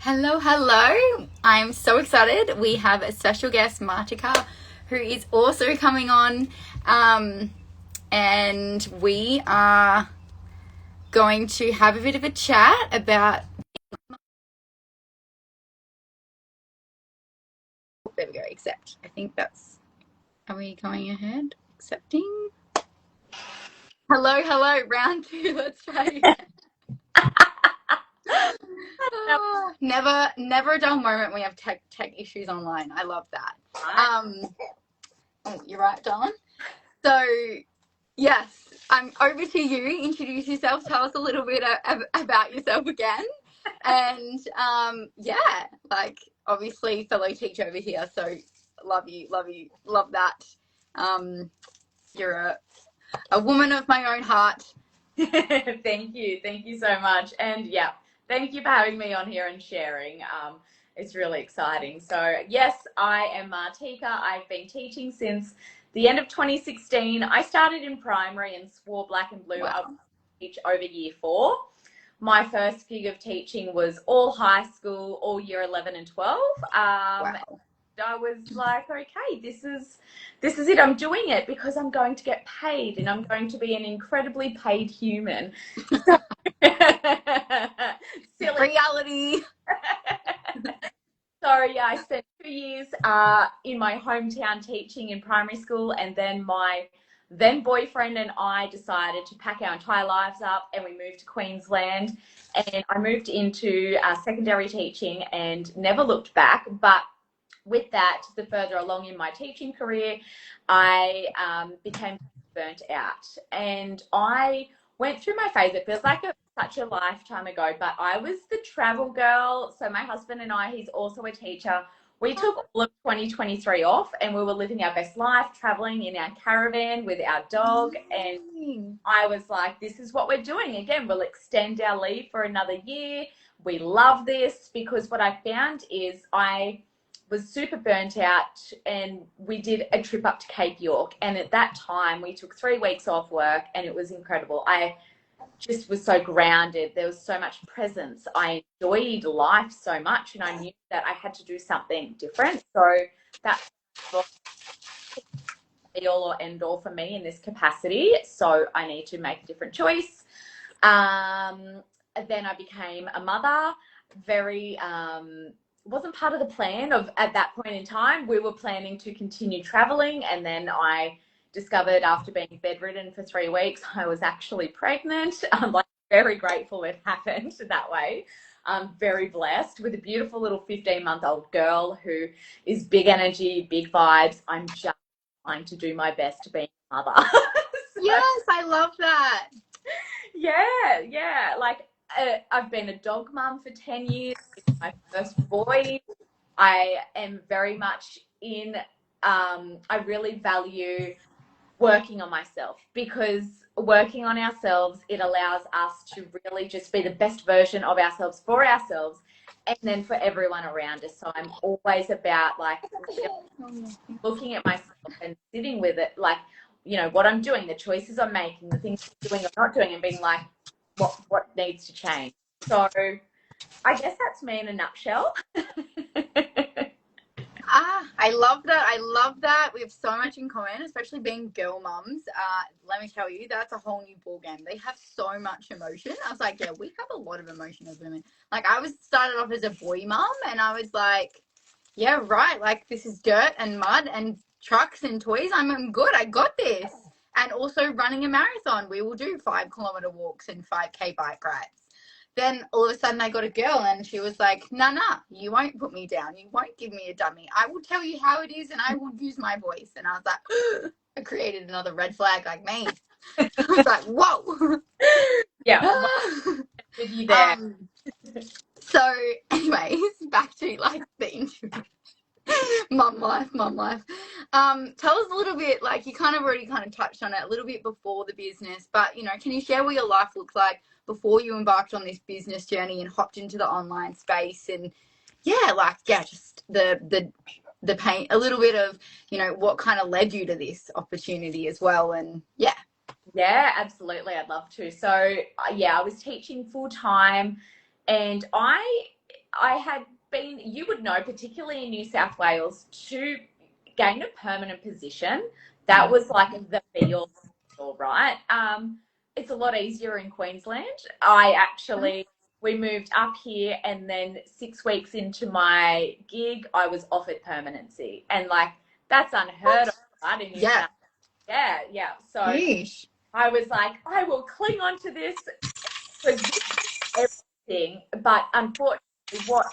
Hello, hello. I'm so excited. We have a special guest, Martika, who is also coming on. And we are going to have a bit of a chat about. There we go, accept. I think that's. Are we going ahead? Accepting? Hello, hello. Round two. Let's try again. Never a dull moment when we have tech issues online. I love that. Oh, you're right, Dawn. So, yes, I'm over to you. Introduce yourself. Tell us a little bit about yourself again. And obviously fellow teacher over here. So love you, love that. You're a woman of my own heart. Thank you so much. And yeah, thank you for having me on here and sharing. It's really exciting. So yes, I am Martika. I've been teaching since the end of 2016. I started in primary and swore black and blue. Wow. I would teach over year 4. My first gig of teaching was all high school, all year 11 and 12. Wow. I was like, okay, this is it. I'm doing it because I'm going to get paid and I'm going to be an incredibly paid human. Silly. Reality. So yeah, I spent 2 years in my hometown teaching in primary school, and then my then boyfriend and I decided to pack our entire lives up and we moved to Queensland, and I moved into secondary teaching and never looked back. But with that, the further along in my teaching career, I became burnt out, and I went through my phase. It feels like such a lifetime ago, but I was the travel girl. So my husband and I, he's also a teacher. We took all of 2023 off and we were living our best life, traveling in our caravan with our dog. And I was like, this is what we're doing. Again, we'll extend our leave for another year. We love this, because what I found is I was super burnt out, and we did a trip up to Cape York. And at that time, we took 3 weeks off work and it was incredible. I just was so grounded. There was so much presence. I enjoyed life so much, and I knew that I had to do something different. So that's be all or end all for me in this capacity. So I need to make a different choice. Then I became a mother. Very wasn't part of the plan of at that point in time. We were planning to continue traveling, and then I discovered after being bedridden for 3 weeks, I was actually pregnant. I'm like very grateful it happened that way. I'm very blessed with a beautiful little 15-month-old girl who is big energy, big vibes. I'm just trying to do my best to be a mother. So, yes, I love that. Yeah. Like I've been a dog mum for 10 years. It's my first boy. I am very much in, I really value working on myself, because working on ourselves, it allows us to really just be the best version of ourselves for ourselves and then for everyone around us. So I'm always about like looking at myself and sitting with it, like, you know, what I'm doing, the choices I'm making, the things I'm doing or not doing, and being like, what needs to change. So I guess that's me in a nutshell. I love that. I love that. We have so much in common, especially being girl mums. Let me tell you, that's a whole new ball game. They have so much emotion. I was like, yeah, we have a lot of emotion as women. Like, I was started off as a boy mum, and I was like, yeah, right. Like, this is dirt and mud and trucks and toys. I'm good. I got this. And also running a marathon. We will do 5-kilometer walks and 5K bike rides. Then all of a sudden I got a girl, and she was like, nah, you won't put me down. You won't give me a dummy. I will tell you how it is, and I will use my voice. And I was like, I created another red flag like me. I was like, whoa. Yeah. With you there. So anyways, back to like the intro. Mum life. Tell us a little bit, like you kind of already touched on it a little bit before the business, but, you know, can you share what your life looked like before you embarked on this business journey and hopped into the online space? And just the pain, a little bit of, you know, what kind of led you to this opportunity as well. And yeah, absolutely, I'd love to. So yeah, I was teaching full time, and I had been, you would know, particularly in New South Wales, to gain a permanent position, that was like the be all, right? It's a lot easier in Queensland. We moved up here, and then 6 weeks into my gig, I was offered permanency. And like, that's unheard of, right? In New South. Yeah. So Yeesh. I was like, I will cling on to this because this is everything. But unfortunately, what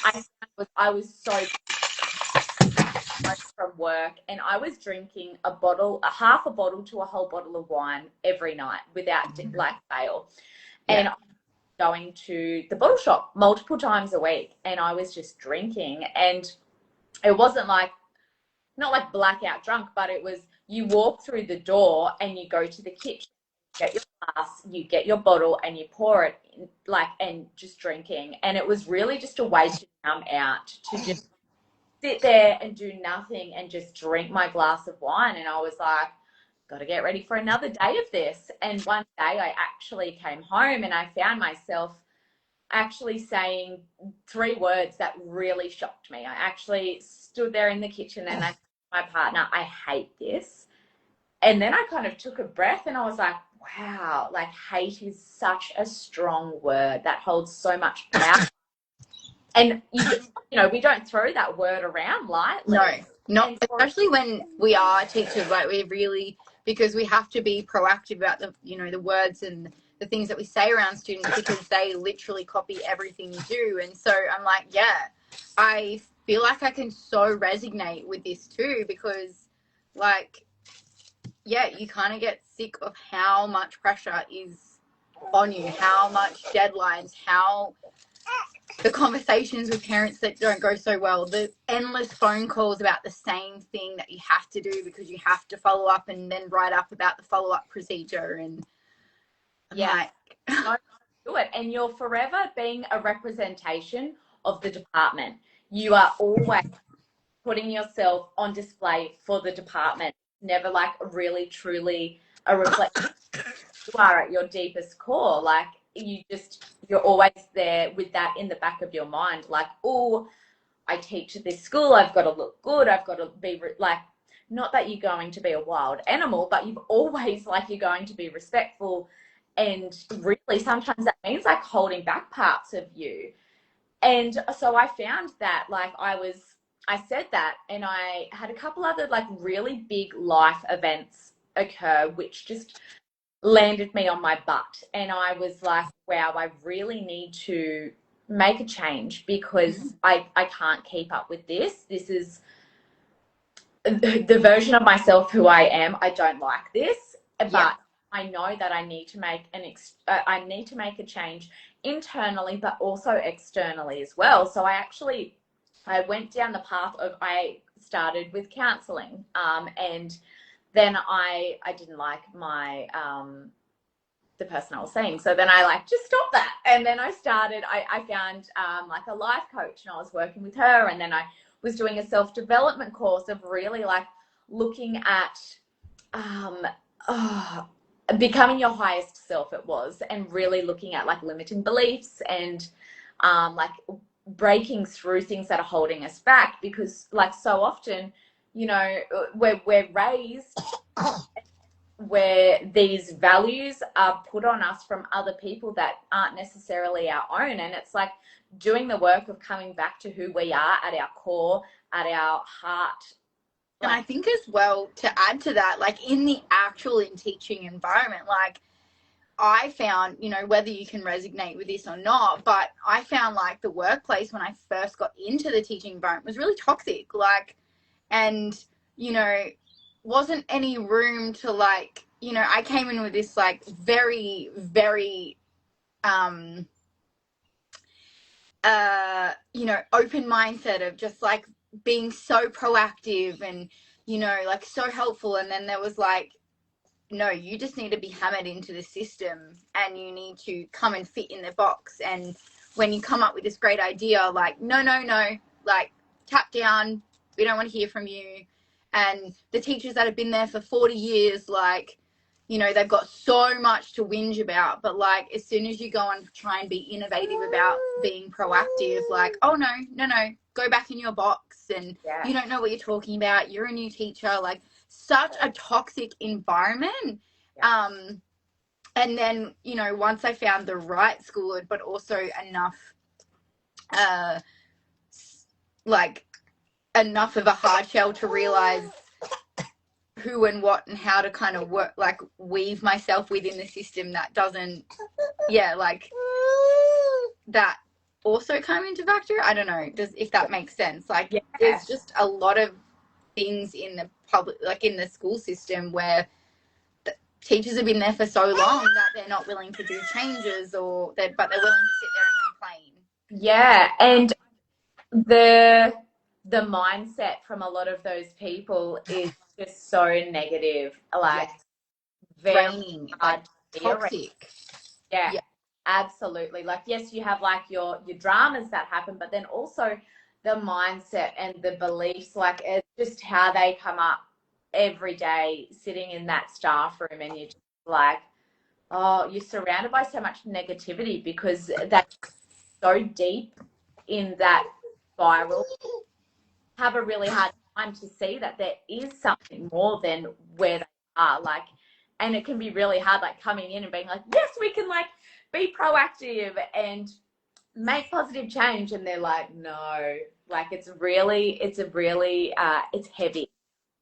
I found was I was so from work, and I was drinking a half a bottle to a whole bottle of wine every night without like fail. And I was going to the bottle shop multiple times a week, and I was just drinking. And it wasn't like, not like blackout drunk, but it was, you walk through the door and you go to the kitchen, get your glass, you get your bottle, and you pour it in, like, and just drinking. And it was really just a way to numb out, to just sit there and do nothing and just drink my glass of wine. And I was like, got to get ready for another day of this. And one day I actually came home and I found myself actually saying 3 words that really shocked me. I actually stood there in the kitchen and I said to my partner, I hate this. And then I kind of took a breath and I was like, wow, like hate is such a strong word that holds so much power. And we don't throw that word around lightly. No, not especially when we are teachers. Like, we really, because we have to be proactive about the words and the things that we say around students, because they literally copy everything you do. And so I'm like, yeah, I feel like I can so resonate with this too, because like, yeah, you kind of get sick of how much pressure is on you, how much deadlines, how the conversations with parents that don't go so well, the endless phone calls about the same thing that you have to do because you have to follow up and then write up about the follow-up procedure. And do it. And you're forever being a representation of the department. You are always putting yourself on display for the department, never like really truly a reflection. You are at your deepest core. Like, you're always there with that in the back of your mind, like, oh, I teach at this school, I've got to look good, I've got to be like, not that you're going to be a wild animal, but you've always, like, you're going to be respectful. And really sometimes that means like holding back parts of you. And so I found that, like, I said that, and I had a couple other like really big life events occur which just landed me on my butt. And I was like, wow, I really need to make a change, because I can't keep up with this. This is the version of myself who I am. I don't like this, but I know that I need to make a change internally, but also externally as well. So I went down the path of, I started with counselling, and then I didn't like the person I was seeing. So then I just stopped that. And then I found like a life coach, and I was working with her. And then I was doing a self-development course of really like looking at becoming your highest self, it was, and really looking at like limiting beliefs and like breaking through things that are holding us back. Because like so often, we're raised where these values are put on us from other people that aren't necessarily our own. And it's like doing the work of coming back to who we are at our core, at our heart. And I think as well, to add to that, like in the actual teaching environment, like I found, whether you can resonate with this or not, but I found like the workplace when I first got into the teaching environment was really toxic, and wasn't any room to like, I came in with this like very, very, open mindset of just like being so proactive and, like so helpful. And then there was like, no, you just need to be hammered into the system and you need to come and fit in the box. And when you come up with this great idea, like, no, like tap down, we don't want to hear from you. And the teachers that have been there for 40 years, like, you know, they've got so much to whinge about, but like as soon as you go and try and be innovative about being proactive, like, oh no, go back in your box, and you don't know what you're talking about, you're a new teacher, like such a toxic environment. And then, you know, once I found the right school, but also enough like enough of a hard shell to realize who and what and how to kind of work, like weave myself within the system that doesn't, like that also come into factor. I don't know, if that makes sense. Like there's just a lot of things in the public, like in the school system, where the teachers have been there for so long that they're not willing to do changes, but they're willing to sit there and complain. Yeah, and the mindset from a lot of those people is just so negative, like very draining, hard, like toxic. Yeah, absolutely. Like, yes, you have like your dramas that happen, but then also the mindset and the beliefs, like it's just how they come up every day sitting in that staff room, and you're just like, oh, you're surrounded by so much negativity because that's so deep in that spiral. Have a really hard time to see that there is something more than where they are, like, and it can be really hard, like coming in and being like, yes, we can like be proactive and make positive change, and they're like, no, like it's heavy,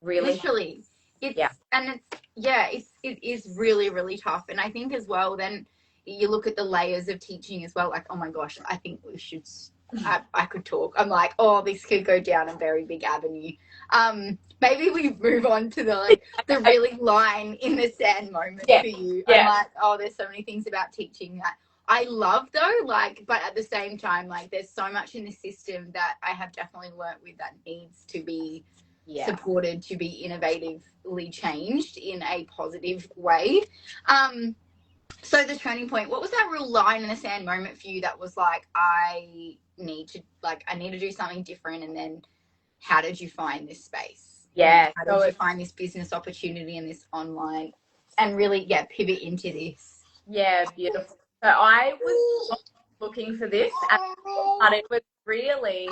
really, literally. It is really, really tough. And I think as well, then you look at the layers of teaching as well, like, oh my gosh, I think we should, I could talk. I'm like, oh, this could go down a very big avenue. Maybe we move on to the really line in the sand moment for you. I'm like, oh, there's so many things about teaching that I love though, like, but at the same time, like there's so much in the system that I have definitely learnt with that needs to be supported, to be innovatively changed in a positive way. So the turning point, what was that real line in the sand moment for you that was like, I need to do something different? And then how did you find this space? How did you find this business opportunity and this online, and really pivot into this? Beautiful. So I was not looking for this, but it was really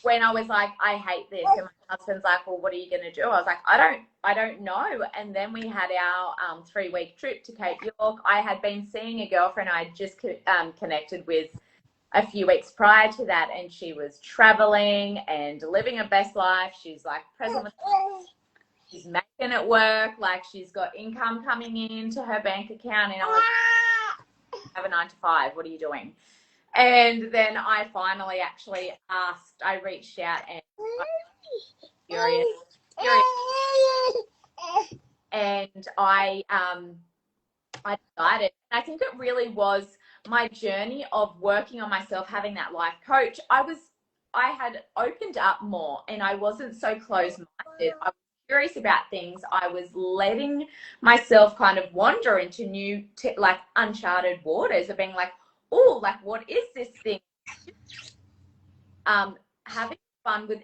when I was like, I hate this, and my husband's like, well, what are you going to do? I was like, I don't know. And then we had our 3-week trip to Cape York. I had been seeing a girlfriend I had just connected with a few weeks prior to that, and she was traveling and living her best life. She's like present with, she's making it work, like she's got income coming into her bank account, and I was like, have a 9 to 5, what are you doing? And then I finally actually asked, I reached out and furious. And I decided, and I think it really was my journey of working on myself, having that life coach. I had opened up more, and I wasn't so closed-minded. I was curious about things. I was letting myself kind of wander into new, like uncharted waters of being like, oh, like what is this thing? Having fun with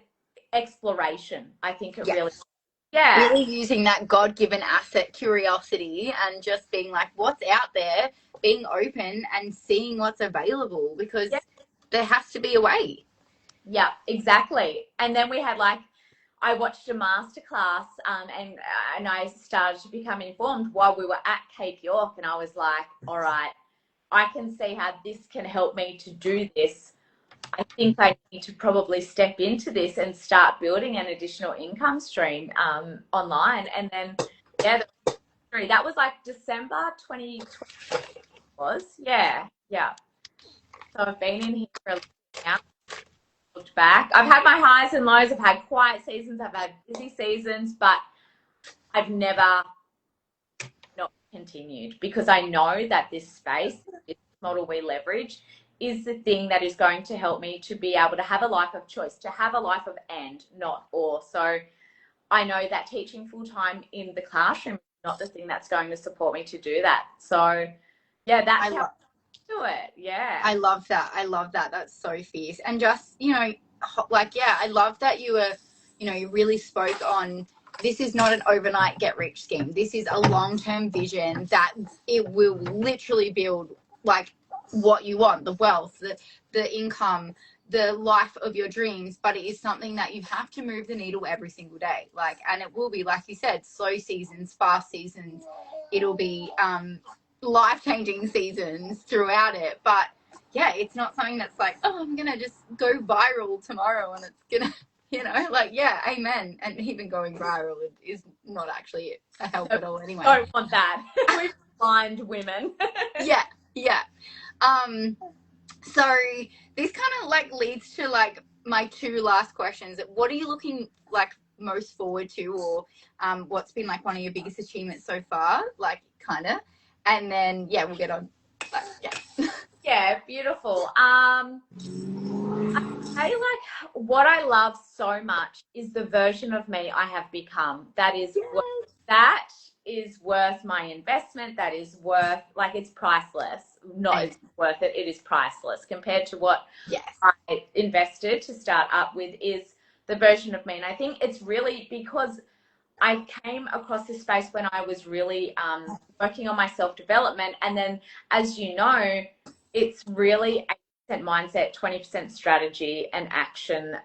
exploration, I think it really using that God-given asset, curiosity, and just being like, what's out there, being open and seeing what's available, because there has to be a way. Yeah, exactly. And then we had I watched a masterclass and I started to become informed while we were at Cape York, and I was like, all right, I can see how this can help me to do this. I think I need to probably step into this and start building an additional income stream online. And then, that was like December 2020 was. Yeah. So I've been in here for a little bit now. Looked back. I've had my highs and lows. I've had quiet seasons. I've had busy seasons, but I've never not continued, because I know that this space, this model we leverage, is the thing that is going to help me to be able to have a life of choice, to have a life of and, not or. So I know that teaching full-time in the classroom is not the thing that's going to support me to do that. So that's how I do it. Yeah. I love that. That's so fierce. And just, I love that you were, you really spoke on this is not an overnight get rich scheme. This is a long-term vision that it will literally build like what you want, the wealth, the income, the life of your dreams. But it is something that you have to move the needle every single day. Like, and it will be, like you said, slow seasons, fast seasons. It'll be life-changing seasons throughout it. But yeah, it's not something that's like, oh, I'm gonna just go viral tomorrow and it's gonna, you know, like, yeah, amen. And even going viral is not actually a help at all anyway. Don't want that. We're blind women. Yeah. So this kind of like leads to like my two last questions. What are you looking like most forward to, or what's been like one of your biggest achievements so far, like kind of, and then yeah, we'll get on. Like, yeah. Yeah, beautiful. I like what I love so much is the version of me I have become. That is worth my investment. That is worth, like, it's priceless. Not it's worth it. It is priceless compared to what I invested to start up with. Is the version of me, and I think it's really because I came across this space when I was really working on my self-development. And then, as you know, it's really 80% mindset, 20% strategy and action.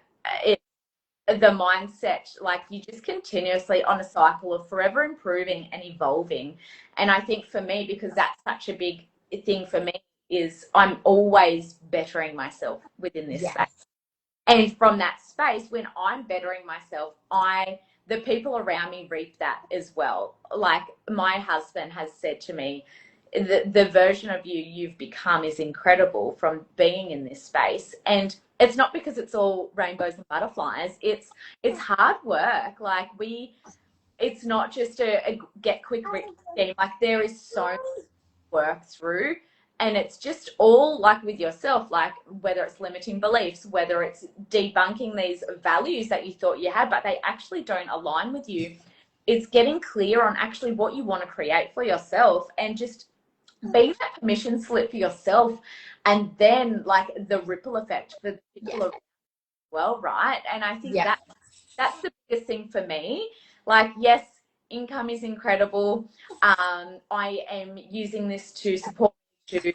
The mindset, like, you just continuously on a cycle of forever improving and evolving. And I think for me, because that's such a big thing for me, is I'm always bettering myself within this space. And from that space, when I'm bettering myself, the people around me reap that as well. Like, my husband has said to me, the version of you've become is incredible from being in this space. And it's not because it's all rainbows and butterflies. It's hard work. Like, it's not just a get quick rich scheme. Like, there is so much work through. And it's just all like with yourself, like whether it's limiting beliefs, whether it's debunking these values that you thought you had, but they actually don't align with you. It's getting clear on actually what you want to create for yourself and just being that permission slip for yourself. And then like the ripple effect for the people around as well, right? And I think that's the biggest thing for me. Like, yes, income is incredible. I am using this to support to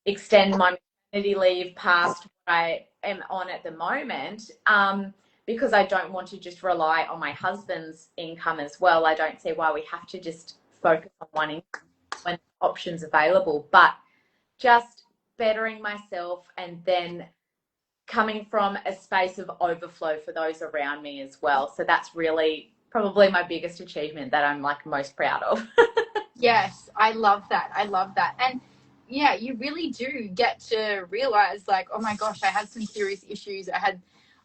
extend my maternity leave past what I am on at the moment, because I don't want to just rely on my husband's income as well. I don't see why we have to just focus on one income when options available, but just bettering myself and then coming from a space of overflow for those around me as well. So that's really probably my biggest achievement that I'm like most proud of. Yes, I love that. And yeah, you really do get to realize like, oh my gosh, I had some serious issues.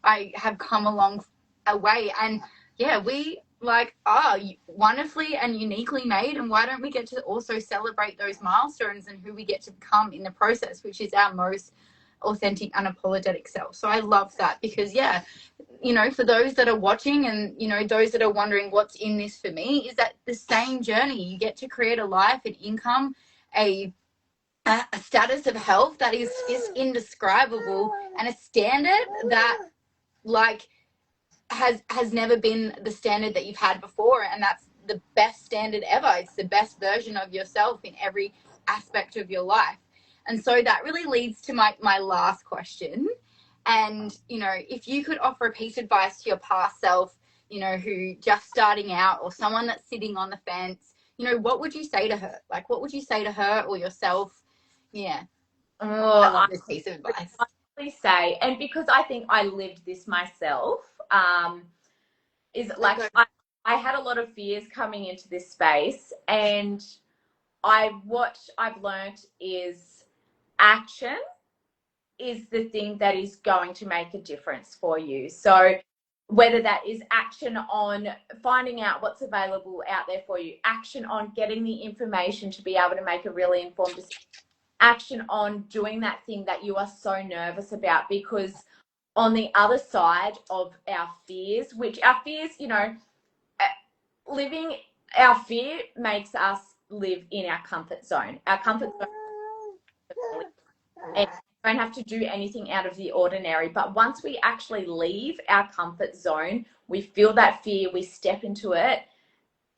I have come a long way, and yeah, we like are wonderfully and uniquely made, and why don't we get to also celebrate those milestones and who we get to become in the process, which is our most authentic, unapologetic self. So I love that, because yeah, you know, for those that are watching and, you know, those that are wondering what's in this for me, is that the same journey. You get to create a life, an income, a status of health that is indescribable, and a standard that like has never been the standard that you've had before, and that's the best standard ever. It's the best version of yourself in every aspect of your life. And so that really leads to my last question. And, you know, if you could offer a piece of advice to your past self, you know, who just starting out, or someone that's sitting on the fence, you know, what would you say to her? Like, what would you say to her or yourself? Yeah. I love this piece of advice. I say, and because I think I lived this myself, is like I had a lot of fears coming into this space, and what I've learned is action is the thing that is going to make a difference for you. So whether that is action on finding out what's available out there for you, action on getting the information to be able to make a really informed decision, action on doing that thing that you are so nervous about, because on the other side of our fears, which our fears, you know, our fear makes us live in our comfort zone. Our comfort zone. And don't have to do anything out of the ordinary. But once we actually leave our comfort zone, we feel that fear, we step into it,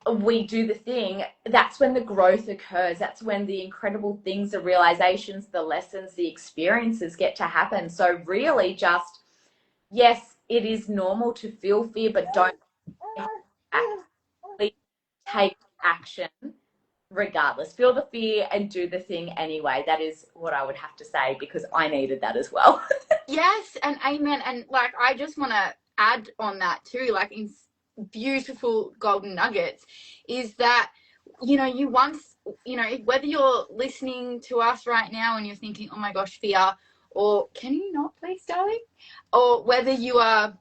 we do the thing, that's when the growth occurs. That's when the incredible things, the realizations, the lessons, the experiences get to happen. So really just, yes, it is normal to feel fear, but don't actually take action regardless. Feel the fear and do the thing anyway. That is what I would have to say, because I needed that as well. Yes, and amen. And like, I just want to add on that too, like in beautiful golden nuggets, is that, you know, you once, you know, whether you're listening to us right now and you're thinking, oh my gosh, fear, or can you not please, darling? Or whether you are,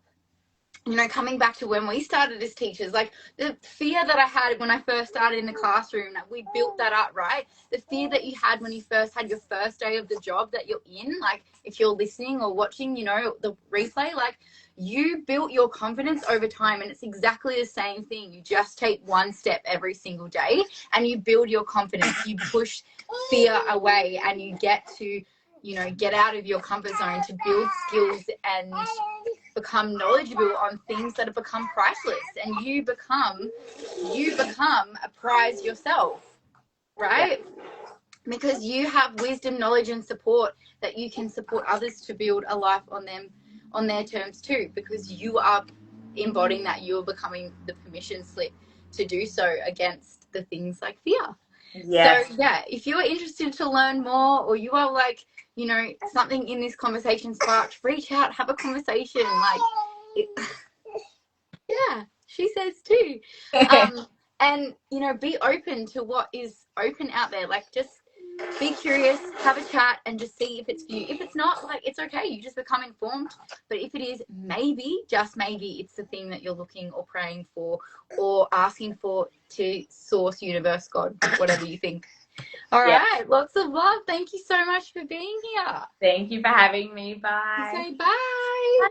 you know, coming back to when we started as teachers, like the fear that I had when I first started in the classroom, we built that up, right? The fear that you had when you first had your first day of the job that you're in, like if you're listening or watching, you know, the replay, like you built your confidence over time, and it's exactly the same thing. You just take one step every single day and you build your confidence. You push fear away and you get to, you know, get out of your comfort zone to build skills and become knowledgeable on things that have become priceless, and you become a prize yourself, right? Because you have wisdom, knowledge, and support that you can support others to build a life on their terms too, because you are embodying that. You're becoming the permission slip to do so against the things like fear. Yes. So yeah, if you're interested to learn more, or you are like, you know, something in this conversation sparked, reach out, have a conversation. Like, yeah, she says too. And, you know, be open to what is open out there. Like, just be curious, have a chat, and just see if it's for you. If it's not, like, it's okay. You just become informed. But if it is, maybe, just maybe, it's the thing that you're looking or praying for or asking for to source, universe, God, whatever you think. All right. Lots of love. Thank you so much for being here. Thank you for having me. Bye. Say bye.